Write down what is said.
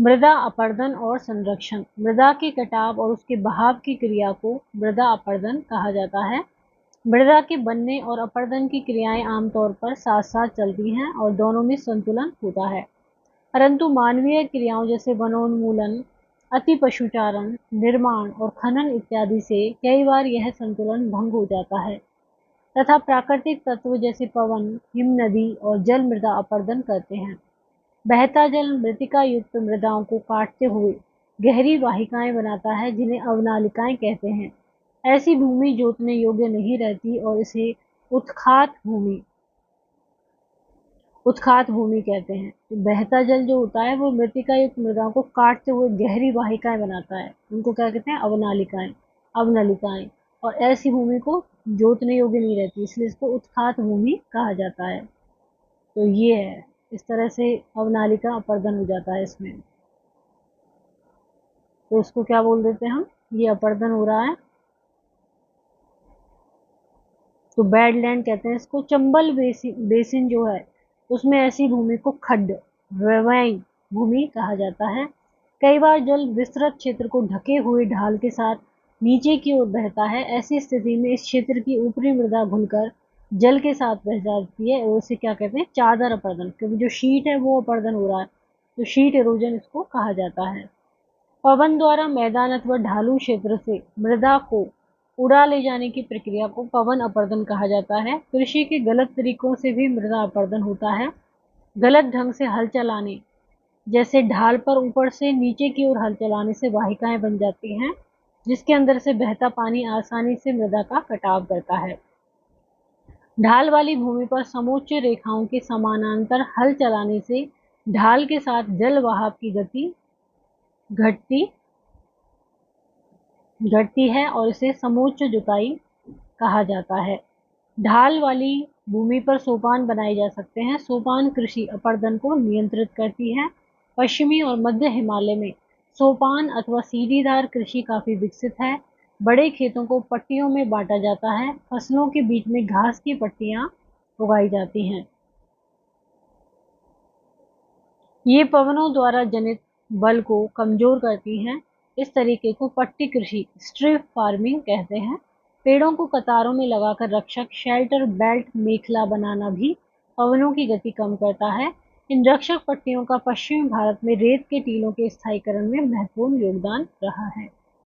मृदा अपरदन और संरक्षण। मृदा के कटाव और उसके बहाव की क्रिया को मृदा अपरदन कहा जाता है। मृदा के बनने और अपरदन की क्रियाएं आमतौर पर साथ साथ चलती हैं और दोनों में संतुलन होता है, परंतु मानवीय क्रियाओं जैसे वनोन्मूलन, अति पशुचारण, निर्माण और खनन इत्यादि से कई बार यह संतुलन भंग हो जाता है तथा प्राकृतिक तत्व जैसे पवन, हिमनदी और जल मृदा अपरदन करते हैं। बहता जल मृतिका युक्त मृदाओं को काटते हुए गहरी वाहिकाएं बनाता है जिन्हें अवनालिकाएं कहते हैं। ऐसी भूमि जोतने योग्य नहीं रहती और इसे उत्खात भूमि कहते हैं। तो बहता जल जो होता है वो मृतिका युक्त मृदाओं को काटते हुए गहरी वाहिकाएं बनाता है, उनको क्या कहते हैं? अवनलिकाएं। और ऐसी भूमि को जोतने योग्य नहीं रहती, इसलिए इसको उत्खात भूमि कहा जाता है। तो ये है, इस तरह से अवनालिका अपरदन हो जाता है इसमें। तो इसको क्या बोल देते हैं हम? ये अपरदन हो रहा है तो बैडलैंड कहते हैं इसको। चंबल बेसिन जो है उसमें ऐसी भूमि को खड्ड रवैन भूमि कहा जाता है। कई बार जल विस्तृत क्षेत्र को ढके हुए ढाल के साथ नीचे की ओर बहता है। ऐसी स्थिति में इस क्षेत्र की ऊपरी मृदा घुलकर जल के साथ बह जाती है और इसे क्या कहते हैं? चादर अपरदन, क्योंकि जो शीट है वो अपरदन हो रहा है तो शीट इरोजन इसको कहा जाता है। पवन द्वारा मैदान अथवा ढालू क्षेत्र से मृदा को उड़ा ले जाने की प्रक्रिया को पवन अपरदन कहा जाता है। कृषि के गलत तरीकों से भी मृदा अपरदन होता है। गलत ढंग से हल चलाने, जैसे ढाल पर ऊपर से नीचे की ओर हल चलाने से वाहिकाएं बन जाती हैं जिसके अंदर से बहता पानी आसानी से मृदा का कटाव करता है। ढाल वाली भूमि पर समोच्च रेखाओं के समानांतर हल चलाने से ढाल के साथ जल बहाव की गति घटती है और इसे समोच्च जुताई कहा जाता है। ढाल वाली भूमि पर सोपान बनाए जा सकते हैं। सोपान कृषि अपरदन को नियंत्रित करती है। पश्चिमी और मध्य हिमालय में सोपान अथवा सीढ़ीदार कृषि काफी विकसित है। बड़े खेतों को पट्टियों में बांटा जाता है। फसलों के बीच में घास की पट्टियां उगाई जाती हैं। ये पवनों द्वारा जनित बल को कमजोर करती हैं। इस तरीके को पट्टी कृषि स्ट्रिप फार्मिंग कहते हैं। पेड़ों को कतारों में लगाकर रक्षक शेल्टर बेल्ट मेखला बनाना भी पवनों की गति कम करता है। इन रक्षक पट्टियों का पश्चिमी भारत में रेत के टीलों के स्थायीकरण में महत्वपूर्ण योगदान रहा है।